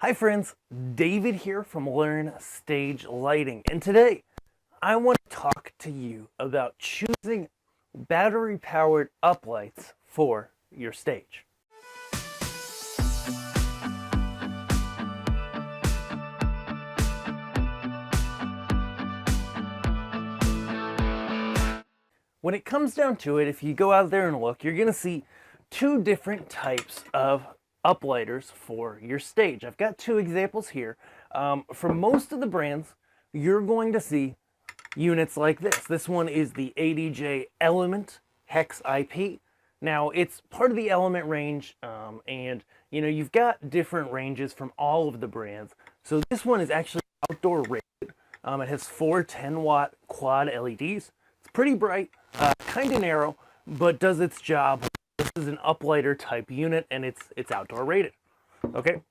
Hi friends, David here from Learn Stage Lighting, and today I want to talk to you about choosing battery-powered uplights for your stage. When it comes down to it, if you go out there and look, you're going to see two different types of uplighters for your stage. I've got two examples here. For most of the brands, you're going to see units like this. This one is the ADJ Element Hex IP. Now, it's part of the Element range, and you've got different ranges from all of the brands. So this one is actually outdoor rated. It has four 10-watt quad LEDs. It's pretty bright, kind of narrow, but does its job. This is an uplighter type unit, and it's outdoor rated. Okay.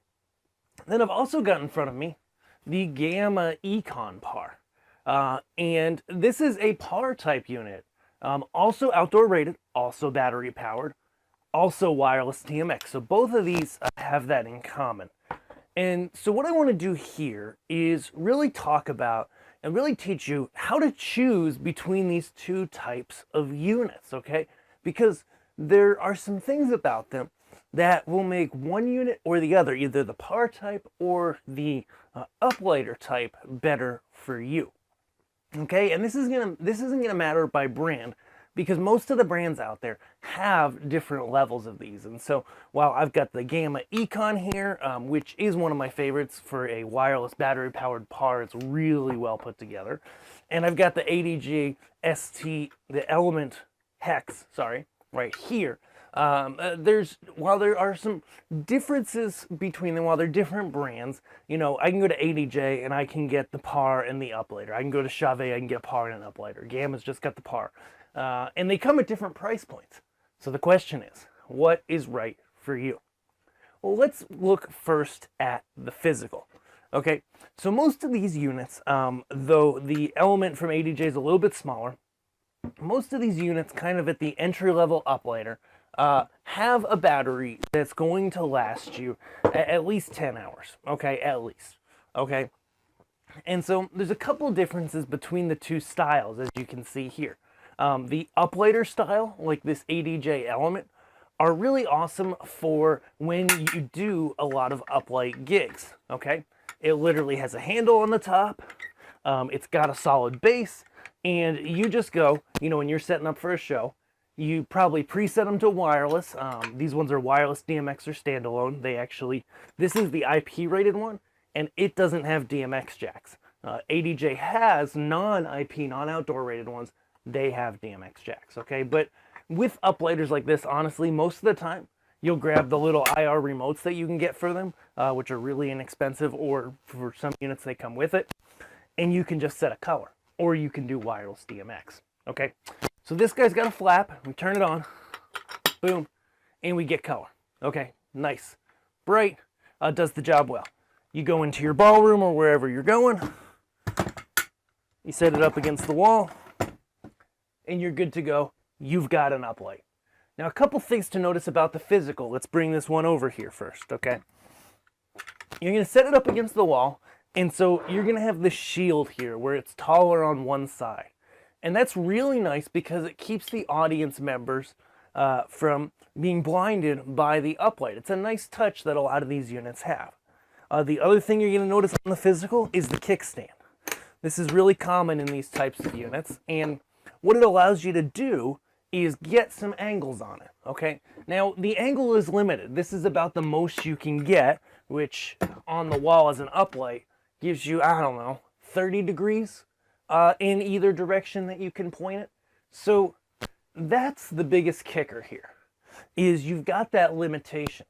Then I've also got in front of me the Gamma Econ PAR, and this is a PAR type unit, also outdoor rated, also battery powered, also wireless DMX. So both of these have that in common. And so what I want to do here is really talk about and really teach you how to choose between these two types of units, okay? Because there are some things about them that will make one unit or the other, either the PAR type or the uplighter type, better for you. Okay, and this isn't gonna matter by brand, because most of the brands out there have different levels of these. And so while I've got the Gamma Econ here, which is one of my favorites for a wireless battery powered PAR, it's really well put together. And I've got the ADG ST, the Element Hex, sorry, right here. While there are some differences between them, while they're different brands, I can go to ADJ and I can get the PAR and the uplighter. I can go to Chauvet, I can get a PAR and an uplighter. Gamma's just got the PAR. And they come at different price points. So the question is, what is right for you? Well, let's look first at the physical. Okay, so most of these units, though the Element from ADJ is a little bit smaller, most of these units, kind of at the entry-level uplighter, have a battery that's going to last you at least 10 hours, okay, at least, okay? And so there's a couple of differences between the two styles, as you can see here. The uplighter style, like this ADJ Element, are really awesome for when you do a lot of uplight gigs, okay? It literally has a handle on the top, it's got a solid base, and you just go, when you're setting up for a show, you probably preset them to wireless. These ones are wireless DMX or standalone. This is the IP rated one, and it doesn't have DMX jacks. ADJ has non-IP, non-outdoor rated ones. They have DMX jacks, okay? But with uplighters like this, honestly, most of the time, you'll grab the little IR remotes that you can get for them, which are really inexpensive, or for some units they come with it, and you can just set a color, or you can do wireless DMX, okay? So this guy's got a flap, we turn it on, boom, and we get color, okay? Nice, bright, does the job well. You go into your ballroom or wherever you're going, you set it up against the wall, and you're good to go. You've got an uplight. Now, a couple things to notice about the physical. Let's bring this one over here first, okay? You're gonna set it up against the wall, and so you're gonna have the shield here where it's taller on one side. And that's really nice because it keeps the audience members from being blinded by the uplight. It's a nice touch that a lot of these units have. The other thing you're gonna notice on the physical is the kickstand. This is really common in these types of units, and what it allows you to do is get some angles on it, okay? Now, the angle is limited. This is about the most you can get, which on the wall as an uplight gives you, 30 degrees in either direction that you can point it. So that's the biggest kicker here, is you've got that limitation.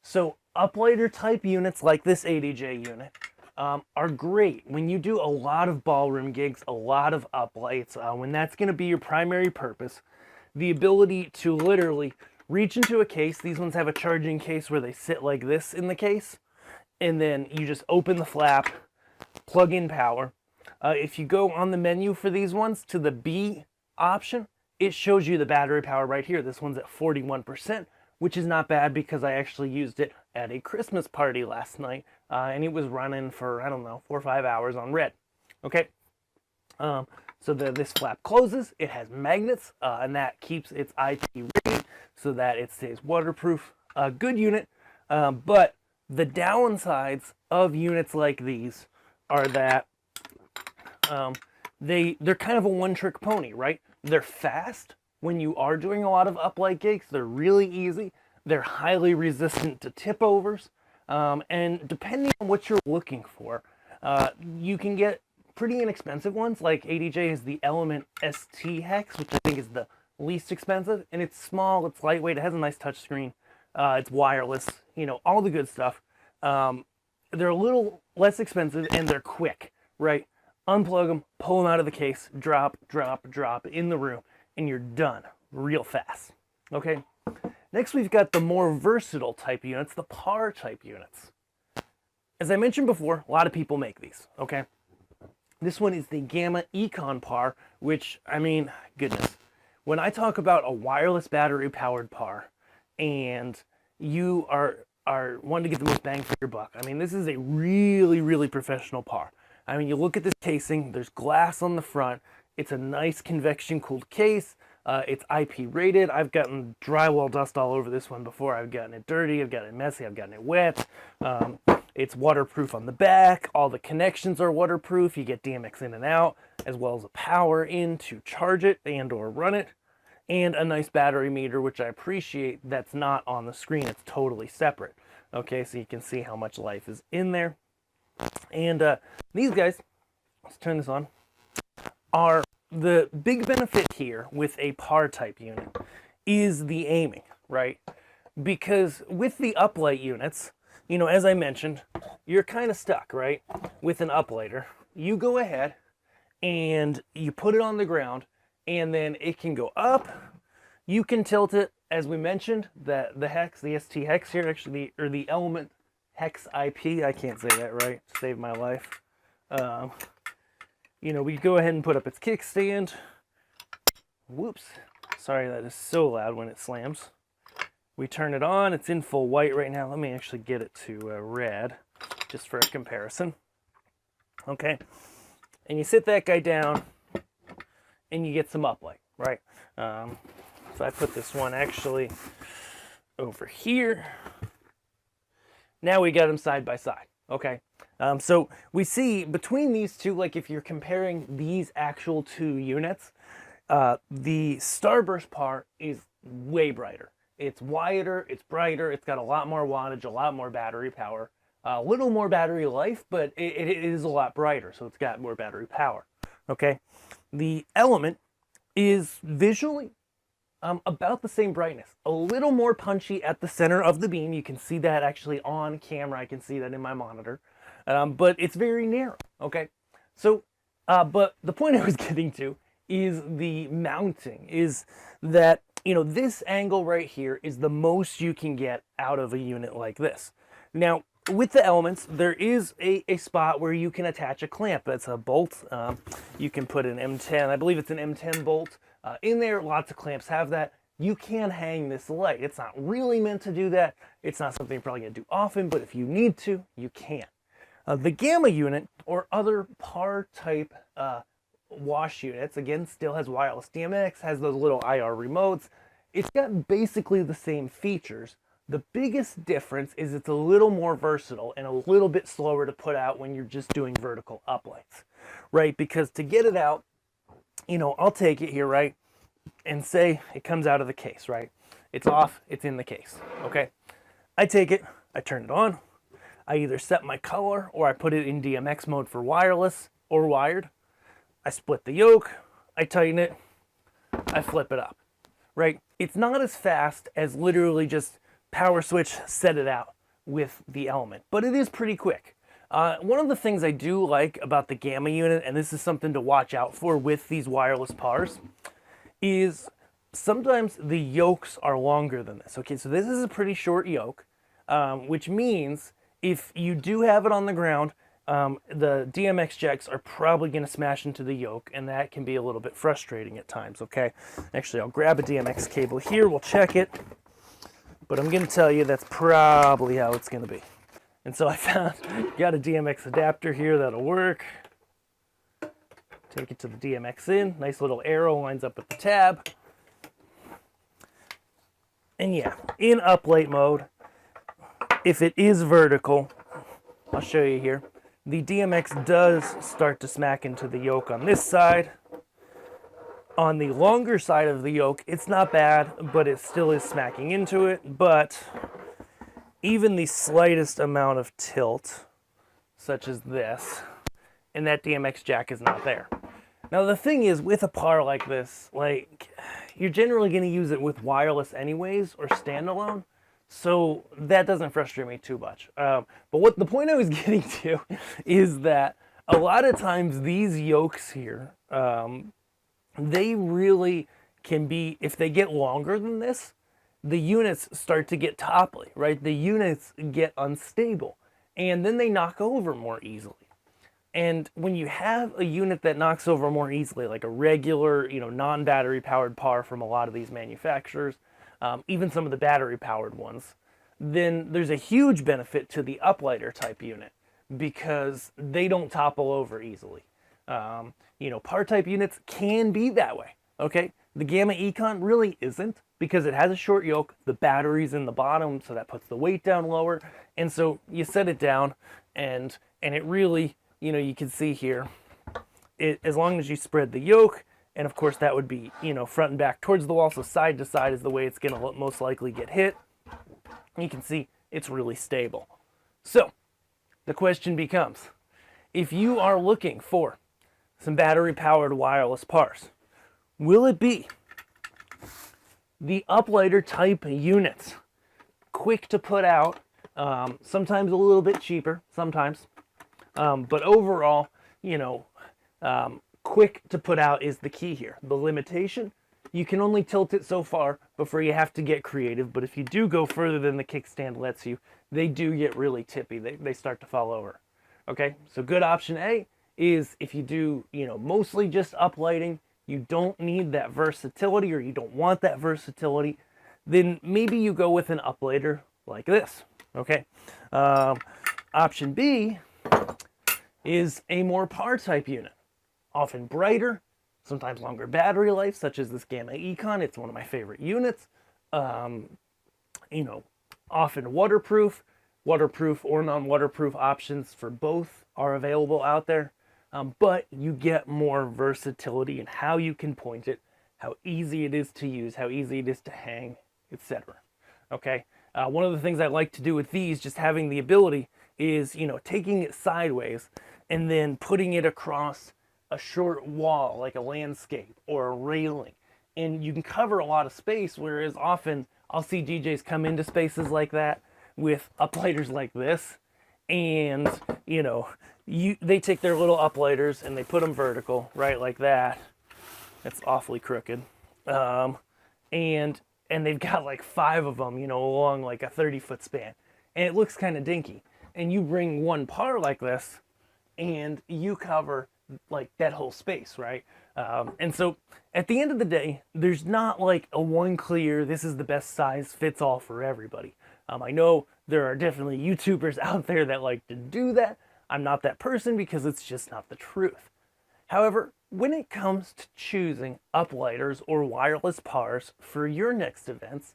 So uplighter type units like this ADJ unit are great when you do a lot of ballroom gigs, a lot of uplights, when that's going to be your primary purpose. The ability to literally reach into a case. These ones have a charging case where they sit like this in the case, and then you just open the flap, plug in power. If you go on the menu for these ones to the B option, it shows you the battery power right here. This one's at 41%, which is not bad because I actually used it at a Christmas party last night, and it was running for, I don't know, 4 or 5 hours on red. Okay, so this flap closes, it has magnets, and that keeps its IP rating so that it stays waterproof. Good unit, but the downsides of units like these are that they're kind of a one-trick pony, right? They're fast when you are doing a lot of uplight gigs. They're really easy. They're highly resistant to tip overs, and depending on what you're looking for, you can get pretty inexpensive ones. Like ADJ is the Element ST Hex, which I think is the least expensive, and it's small, it's lightweight, it has a nice touch screen, it's wireless, you know, all the good stuff. They're a little less expensive and they're quick, right? Unplug them, pull them out of the case, drop, drop, drop in the room, and you're done real fast. Okay, next we've got the more versatile type units, the PAR type units. As I mentioned before, a lot of people make these, okay? This one is the Gamma Econ PAR, which, I mean, goodness. When I talk about a wireless battery powered PAR and you are wanting to get the most bang for your buck, I mean, this is a really, really professional PAR. I mean, you look at this casing, there's glass on the front, it's a nice convection cooled case, it's IP rated. I've gotten drywall dust all over this one before. I've gotten it dirty, I've gotten it messy, I've gotten it wet. It's waterproof on the back, all the connections are waterproof, you get DMX in and out, as well as a power in to charge it and or run it, and a nice battery meter, which I appreciate that's not on the screen, it's totally separate. Okay, so you can see how much life is in there. And these guys, let's turn this on, are the big benefit here with a PAR type unit is the aiming, right? Because with the uplight units, you know, as I mentioned, you're kind of stuck, right? With an uplighter, you go ahead and you put it on the ground and then it can go up. You can tilt it, as we mentioned, the hex, the ST hex here, actually, or the Element Hex IP, I can't say that right, saved my life. You know, we go ahead and put up its kickstand. Whoops, sorry, that is so loud when it slams. We turn it on, it's in full white right now. Let me actually get it to red, just for a comparison. Okay, and you sit that guy down, and you get some uplight, right? So I put this one actually over here. Now we got them side by side, okay? So we see between these two, like if you're comparing these actual two units, the Starburst PAR is way brighter. It's wider, it's brighter, it's got a lot more wattage, a lot more battery power, a little more battery life, but it is a lot brighter, so it's got more battery power, okay? The Element is visually about the same brightness, a little more punchy at the center of the beam. You can see that actually on camera, I can see that in my monitor, but it's very narrow, okay? So, but the point I was getting to is the mounting, is that, you know, this angle right here is the most you can get out of a unit like this. Now, with the Elements, there is a spot where you can attach a clamp. That's a bolt. You can put an M10, I believe it's an M10 bolt in there. Lots of clamps have that. You can hang this light. It's not really meant to do that. It's not something you're probably going to do often, but if you need to, you can. The Gamma unit, or other PAR type wash units, again, still has wireless DMX, has those little IR remotes. It's got basically the same features. The biggest difference is it's a little more versatile and a little bit slower to put out when you're just doing vertical uplights, right? Because to get it out, you know, I'll take it here, right? And say it comes out of the case, right? It's off, it's in the case, okay? I take it, I turn it on, I either set my color or I put it in DMX mode for wireless or wired. I split the yoke, I tighten it, I flip it up, right? It's not as fast as literally just power switch, set it out with the Element, but it is pretty quick. One of the things I do like about the Gamma unit, and this is something to watch out for with these wireless PARs, is sometimes the yokes are longer than this. Okay, so this is a pretty short yoke, which means if you do have it on the ground, the DMX jacks are probably going to smash into the yoke, and that can be a little bit frustrating at times, okay? Actually, I'll grab a DMX cable here, we'll check it. but I'm going to tell you that's probably how it's going to be. And so I found, got a DMX adapter here that'll work. Take it to the DMX in. Nice little arrow lines up with the tab. And yeah, in uplight mode, if it is vertical, I'll show you here, the DMX does start to smack into the yoke on this side. On the longer side of the yoke, it's not bad, but it still is smacking into it. But even the slightest amount of tilt, such as this, and that DMX jack is not there. Now the thing is, with a par like this, like, you're generally going to use it with wireless anyways, or standalone, so that doesn't frustrate me too much. But what the point I was getting to is that a lot of times these yokes here, they really can be, if they get longer than this, the units start to get topply, right? The units get unstable, and then they knock over more easily. And when you have a unit that knocks over more easily, like a regular, non-battery powered par from a lot of these manufacturers, even some of the battery powered ones, then there's a huge benefit to the uplighter type unit because they don't topple over easily. Par type units can be that way, okay? The Gamma Econ really isn't because it has a short yoke, the battery's in the bottom, so that puts the weight down lower, and so you set it down, and it really, you can see here, as long as you spread the yoke, and of course that would be, front and back towards the wall, so side to side is the way it's going to most likely get hit. You can see it's really stable. So, the question becomes, if you are looking for some battery-powered wireless pars, will it be the uplighter type units? Quick to put out, sometimes a little bit cheaper, sometimes. But overall, quick to put out is the key here. The limitation, you can only tilt it so far before you have to get creative. But if you do go further than the kickstand lets you, they do get really tippy. They start to fall over. Okay, so good option A is if you do, mostly just uplighting, you don't need that versatility or you don't want that versatility, then maybe you go with an uplighter like this. Okay, option B is a more par type unit, often brighter, sometimes longer battery life, such as this Gamma Econ. It's one of my favorite units. Often waterproof or non-waterproof options for both are available out there. But you get more versatility in how you can point it, how easy it is to use, how easy it is to hang, etc. Okay. One of the things I like to do with these, just having the ability, is taking it sideways and then putting it across a short wall, like a landscape or a railing, and you can cover a lot of space. Whereas often I'll see DJs come into spaces like that with uplighters like this, and they take their little uplighters and they put them vertical, right, like that. It's awfully crooked, and they've got like 5 of them, along like a 30-foot span, and it looks kind of dinky. And you bring one par like this, and you cover like that whole space, right? And so at the end of the day, there's not like a one clear, this is the best size, fits all for everybody. I know there are definitely YouTubers out there that like to do that. I'm not that person because it's just not the truth. However, when it comes to choosing uplighters or wireless pars for your next events,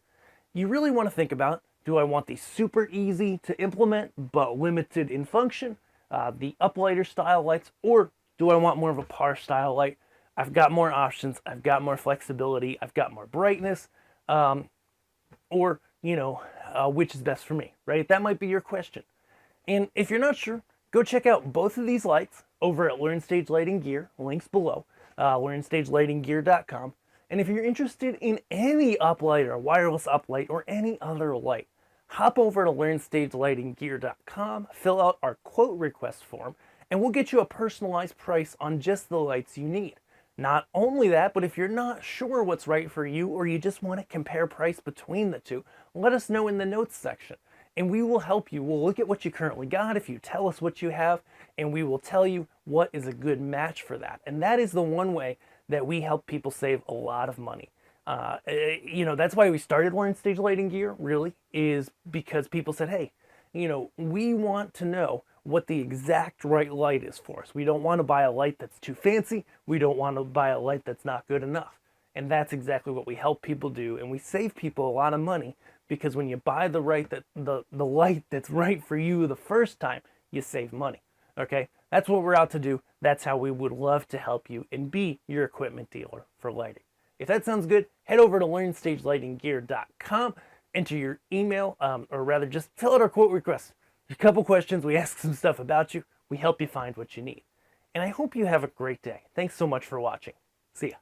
you really want to think about, do I want these super easy to implement but limited in function, the uplighter style lights, or do I want more of a par style light? I've got more options, I've got more flexibility, I've got more brightness, or, which is best for me, right? That might be your question. And if you're not sure, go check out both of these lights over at LearnStage Lighting Gear, links below, learnstagelightinggear.com. And if you're interested in any uplighter, wireless uplight, or any other light, hop over to learnstagelightinggear.com, fill out our quote request form, and we'll get you a personalized price on just the lights you need. Not only that, but if you're not sure what's right for you, or you just want to compare price between the two, let us know in the notes section, and we will help you. We'll look at what you currently got if you tell us what you have, and we will tell you what is a good match for that. And that is the one way that we help people save a lot of money. You know, that's why we started Learn Stage Lighting Gear, really, is because people said, hey, you know, we want to know what the exact right light is for us. We don't want to buy a light that's too fancy. We don't want to buy a light that's not good enough. And that's exactly what we help people do. And we save people a lot of money because when you buy the light that's right for you the first time, you save money. Okay? That's what we're out to do. That's how we would love to help you and be your equipment dealer for lighting. If that sounds good, head over to learnstagelightinggear.com, enter your email, or rather just fill out our quote request. There's a couple questions, we ask some stuff about you, we help you find what you need. And I hope you have a great day. Thanks so much for watching. See ya.